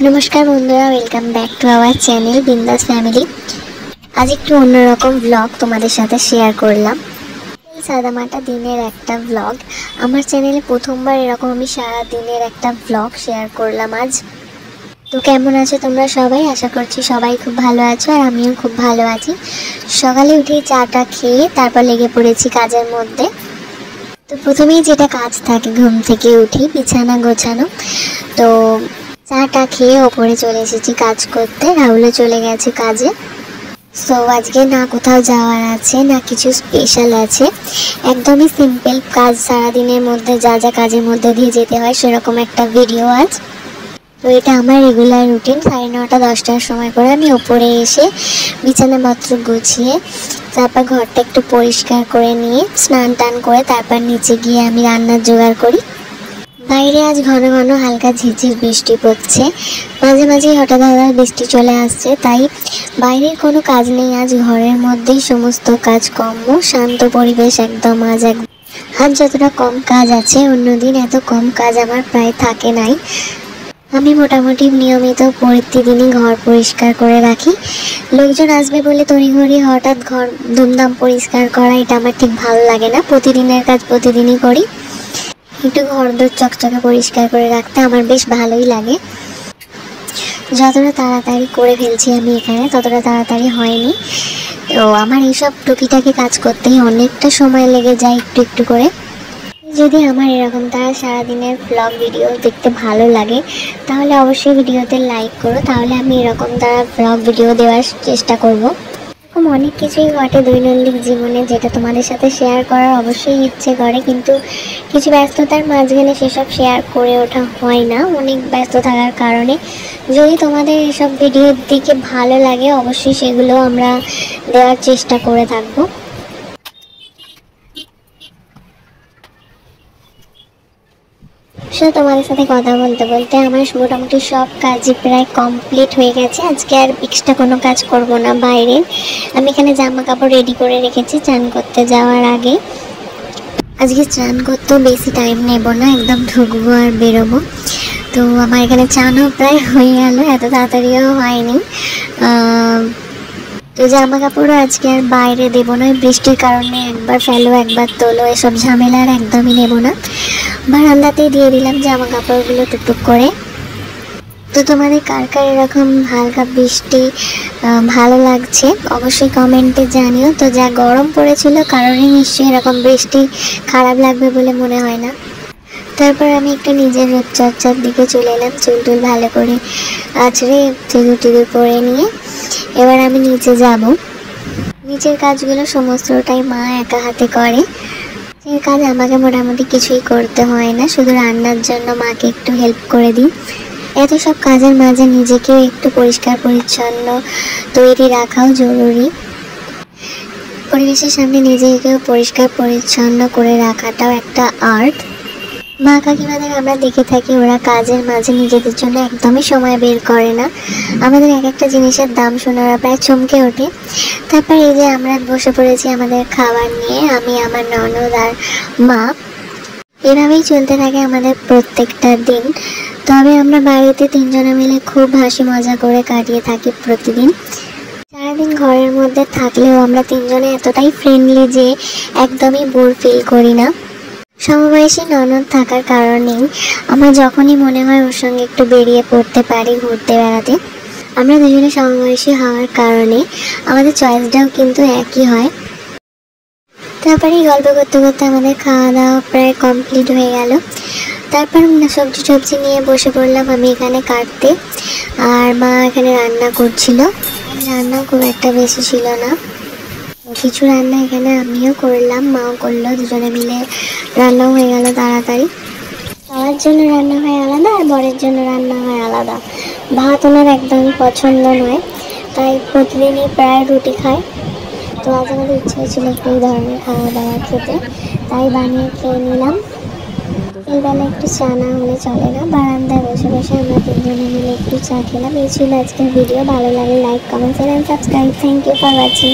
नमस्कार बंधुरा welcome back to our channel Bindaas family. आज एक अन्यरकम ब्लग तुम्हारे साथे शेयर करलाम। सादामाटा दिनेर एकटा ब्लग आमार चैनेले प्रथमबार एरकम आमी सारा दिनेर एकटा ब्लग शेयर करलाम आज। तो केमन आछो तोमरा सबाई? आशा करछि सबाई खूब भालो आछो और आमिও खूब भालो आछि। सकाले उठे चाटा खेये तारपर लेगे पड़ेछि काजेर मধ্যে। तो प्रथमेই যেটা কাজ থাকে ঘুম থেকে উঠে বিছানা গোছানো। তো চাটা খেয়ে ওপরে চলে এসেছি কাজ করতে। রাহুলও চলে গেছে কাজে। সো আজকে না কোথাও যাওয়ার আছে না কিছু স্পেশাল আছে, একদমই সিম্পল কাজ। সারাদিনের মধ্যে যা যা কাজের মধ্যে দিয়ে যেতে হয় সেরকম একটা ভিডিও আজ। তো এটা আমার রেগুলার রুটিন। 9:30 10টার সময় করে আমি ওপরে এসে বিছানাপত্র গুছিয়ে তারপর ঘরটা একটু পরিষ্কার করে নিয়ে স্নান টান করে তারপর নিচে গিয়ে আমি রান্নার জোগাড় করি। বাইরে আজ ঘন ঘন হালকা ঝিরঝির বৃষ্টি পড়ছে, মাঝে মাঝেই হঠাৎ হঠাৎ বৃষ্টি চলে আসছে। তাই বাইরের কোনো কাজ নেই, আজ ঘরের মধ্যেই সমস্ত কাজকর্ম। শান্ত পরিবেশ একদম। আজ যতটা কম কাজ আছে, অন্যদিন এত কম কাজ আমার প্রায় থাকে নাই। আমি মোটামুটি নিয়মিত প্রতিদিনই ঘর পরিষ্কার করে রাখি। লোকজন আসবে বলে তড়িঘড়ি হঠাৎ ঘর ধুমধাম পরিষ্কার করা এটা আমার ঠিক ভালো লাগে না। প্রতিদিনের কাজ প্রতিদিনই করি। একটু ঘরদোর চকচকে পরিষ্কার করে রাখতে আমার বেশ ভালোই লাগে। যতটা তাড়াতাড়ি করে ফেলছি আমি এখানে ততটা তাড়াতাড়ি হয়নি। তো আমার এইসব টুকিটাকি কাজ করতেই অনেকটা সময় লেগে যায় একটু একটু করে। যদি আমার এরকম তারা সারাদিনের ব্লগ ভিডিও দেখতে ভালো লাগে তাহলে অবশ্যই ভিডিওতে লাইক করো, তাহলে আমি এরকম তারা ব্লগ ভিডিও দেওয়ার চেষ্টা করব। এরকম অনেক কিছুই ঘটে দৈনন্দিন জীবনে যেটা তোমাদের সাথে শেয়ার করার অবশ্যই ইচ্ছে করে, কিন্তু কিছু ব্যস্ততার মাঝখানে সেসব শেয়ার করে ওঠা হয় না অনেক ব্যস্ত থাকার কারণে। যদি তোমাদের এসব ভিডিও দেখে ভালো লাগে অবশ্যই সেগুলো আমরা দেওয়ার চেষ্টা করে থাকবো। তোমাদের সাথে কথা বলতে বলতে আমার মোটামুটি সব কাজই প্রায় কমপ্লিট হয়ে গেছে। আজকে আর এক্সট্রা কোনো কাজ করব না বাইরে। আমি এখানে জামা কাপড় রেডি করে রেখেছি চান করতে যাওয়ার আগে। আজকে চান করতেও বেশি টাইম নেব না, একদম ঢুকবো আর বেরোবো। তো আমার এখানে চানও প্রায় হয়ে গেল, এত তাড়াতাড়িও হয়নি। তো জামা কাপড়ও আজকে আর বাইরে দেবো না, বৃষ্টির কারণে একবার ফেলো একবার তোলো এসব ঝামেলা আর একদমই নেব না। বারান্দাতেই দিয়ে দিলাম জামা কাপড়গুলো টুকটুক করে। তো তোমাদের কার কার এরকম হালকা বৃষ্টি ভালো লাগছে অবশ্যই কমেন্টে জানিও। তো যা গরম পড়েছিল কারণে নিশ্চয়ই এরকম বৃষ্টি খারাপ লাগবে বলে মনে হয় না। তারপর আমি একটু নিজের রূপচর্চার দিকে চলে এলাম। চুল টুল ভালো করে আছড়ে সিঁদুর টিঁদুর পরে নিয়ে এবার আমি নিচে যাব। নিচের কাজগুলো সমস্তটাই মা একা হাতে করে। এই কাজ আমাকে মোটামুটি কিছুই করতে হয় না, শুধু রান্নার জন্য মাকে একটু হেল্প করে দিই। এত সব কাজের মাঝে নিজেকেও একটু পরিষ্কার পরিচ্ছন্ন তৈরি রাখাও জরুরি। পরিবেশের সামনে নিজেকেও পরিষ্কার পরিচ্ছন্ন করে রাখাটাও একটা আর্ট। মা কাকিমাদের আমরা দেখে থাকি ওরা কাজের মাঝে নিজেদের জন্য একদমই সময় বের করে না। আমাদের এক একটা জিনিসের দাম শুনে ওরা প্রায় চমকে ওঠে। তারপর এই যে আমরা বসে পড়েছি আমাদের খাবার নিয়ে, আমি আমার ননদ আর মা। এভাবেই চলতে থাকে আমাদের প্রত্যেকটা দিন। তবে আমরা বাড়িতে তিনজনে মিলে খুব হাসি মজা করে কাটিয়ে থাকি প্রতিদিন। সারাদিন ঘরের মধ্যে থাকলেও আমরা তিনজনে এতটাই ফ্রেন্ডলি যে একদমই বোর ফিল করি না। সমবয়সী ননদ থাকার কারণেই আমার যখনই মনে হয় ওর সঙ্গে একটু বেরিয়ে পড়তে পারি ঘুরতে বেড়াতে। আমরা দুজনে সমবয়সী হওয়ার কারণে আমাদের চয়েসটাও কিন্তু একই হয়। তারপরে গল্প করতে করতে আমাদের খাওয়া দাওয়া প্রায় কমপ্লিট হয়ে গেল। তারপর সবজি নিয়ে বসে পড়লাম আমি এখানে কাটতে, আর মা এখানে রান্না করছিল। রান্না খুব একটা বেশি ছিল না, কিছু রান্না এখানে আমিও করলাম মাও করলো, দুজনে মিলে রান্নাও হয়ে গেল তাড়াতাড়ি। সবার জন্য রান্না হয় আলাদা আর বরের জন্য রান্না হয় আলাদা। ভাত ওনার একদমই পছন্দ নয়, তাই প্রতিদিনই প্রায় রুটি খায়। তো আজ আমাদের ইচ্ছা হয়েছিল একটু এই ধরনের খাওয়া দাওয়া খেতে, তাই বানিয়ে খেয়ে নিলাম। এই বেলা একটু চা না হলে চলে না। বারান্দায় বসে বসে আমরা তিনজনে মিলে একটু চা খেলাম। এই ছিল আজকের ভিডিও। ভালো লাগে like comment and subscribe. Thank you for watching.